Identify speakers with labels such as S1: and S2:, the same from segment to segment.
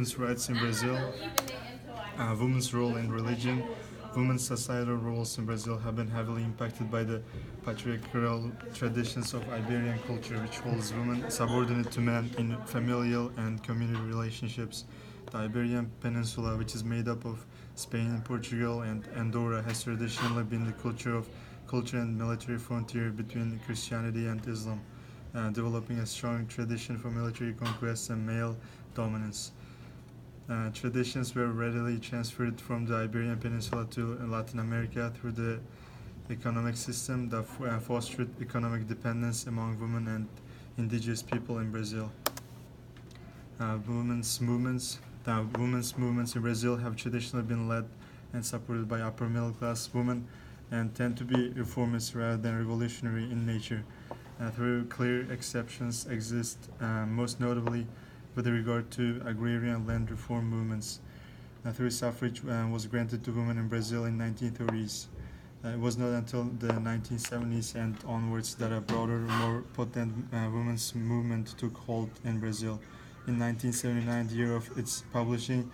S1: women's rights in Brazil, women's role in religion. Women's societal roles in Brazil have been heavily impacted by the patriarchal traditions of Iberian culture, which holds women subordinate to men in familial and community relationships. The Iberian Peninsula, which is made up of Spain, Portugal, and Andorra, has traditionally been the culture and military frontier between Christianity and Islam, developing a strong tradition for military conquest and male dominance. Traditions were readily transferred from the Iberian Peninsula to Latin America through the economic system that fostered economic dependence among women and indigenous people in Brazil. Women's movements in Brazil have traditionally been led and supported by upper middle class women and tend to be reformist rather than revolutionary in nature. Though clear exceptions exist, most notably with regard to agrarian land reform movements. Through suffrage was granted to women in Brazil in 1930s. It was not until the 1970s and onwards that a broader, more potent women's movement took hold in Brazil. In 1979, the year of its publishing,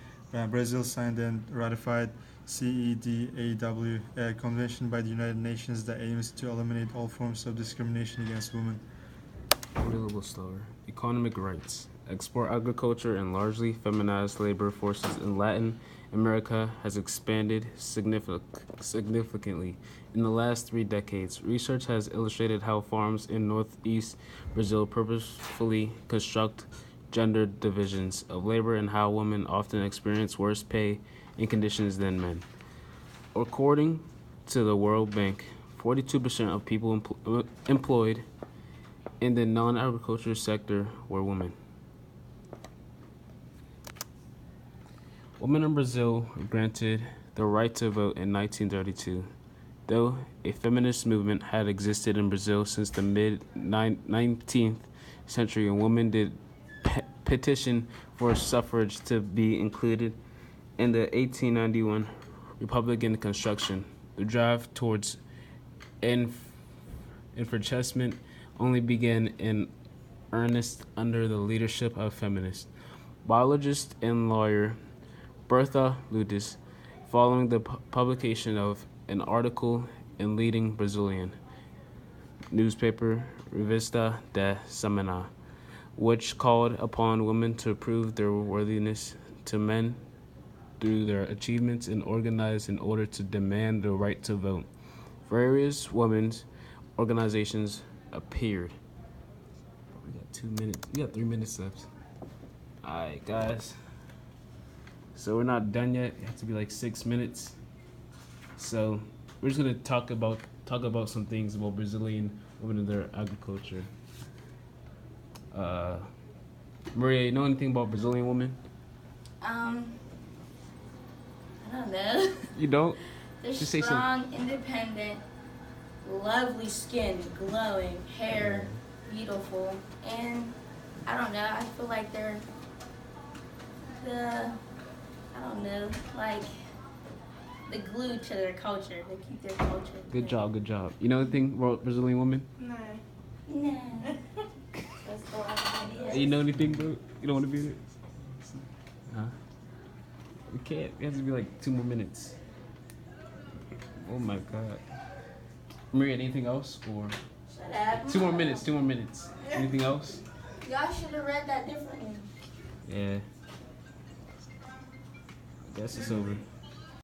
S1: Brazil signed and ratified CEDAW, a convention by the United Nations that aims to eliminate all forms of discrimination against women.
S2: A little slower. Economic rights. Export agriculture and largely feminized labor forces in Latin America has expanded significantly in the last 3 decades. Research has illustrated how farms in northeast Brazil purposefully construct gender divisions of labor and how women often experience worse pay and conditions than men. According to the World Bank, 42% of people employed in the non-agriculture sector were women. Women in Brazil were granted the right to vote in 1932. Though a feminist movement had existed in Brazil since the mid-19th century, and women did petition for suffrage to be included in the 1891 Republican Constitution. The drive towards enfranchisement only began in earnest under the leadership of feminists, biologist and lawyer Bertha Ludes, following the publication of an article in leading Brazilian newspaper Revista da Semana, which called upon women to prove their worthiness to men through their achievements and organize in order to demand the right to vote. Various women's organizations appeared. We got 2 minutes. We got 3 minutes left. All right, guys. So we're not done yet. It has to be like 6 minutes. So we're just gonna talk about some things about Brazilian women and their agriculture. Maria, you know anything about Brazilian women?
S3: I don't know.
S2: You don't?
S3: They're
S2: Just say
S3: strong, independent, lovely skin, glowing, hair, beautiful, and I don't know. I feel like they're like the glue to their culture. They keep their culture.
S2: Good job. You know anything about Brazilian women?
S3: No. Let's go out.
S2: You know anything, bro? You don't want to be there? Huh? We can't. It has to be like 2 more minutes. Oh my God. Maria, anything else? Or
S3: Shut up.
S2: 2 more minutes. Anything else?
S3: Y'all should have read that differently.
S2: Yeah. I guess it's over.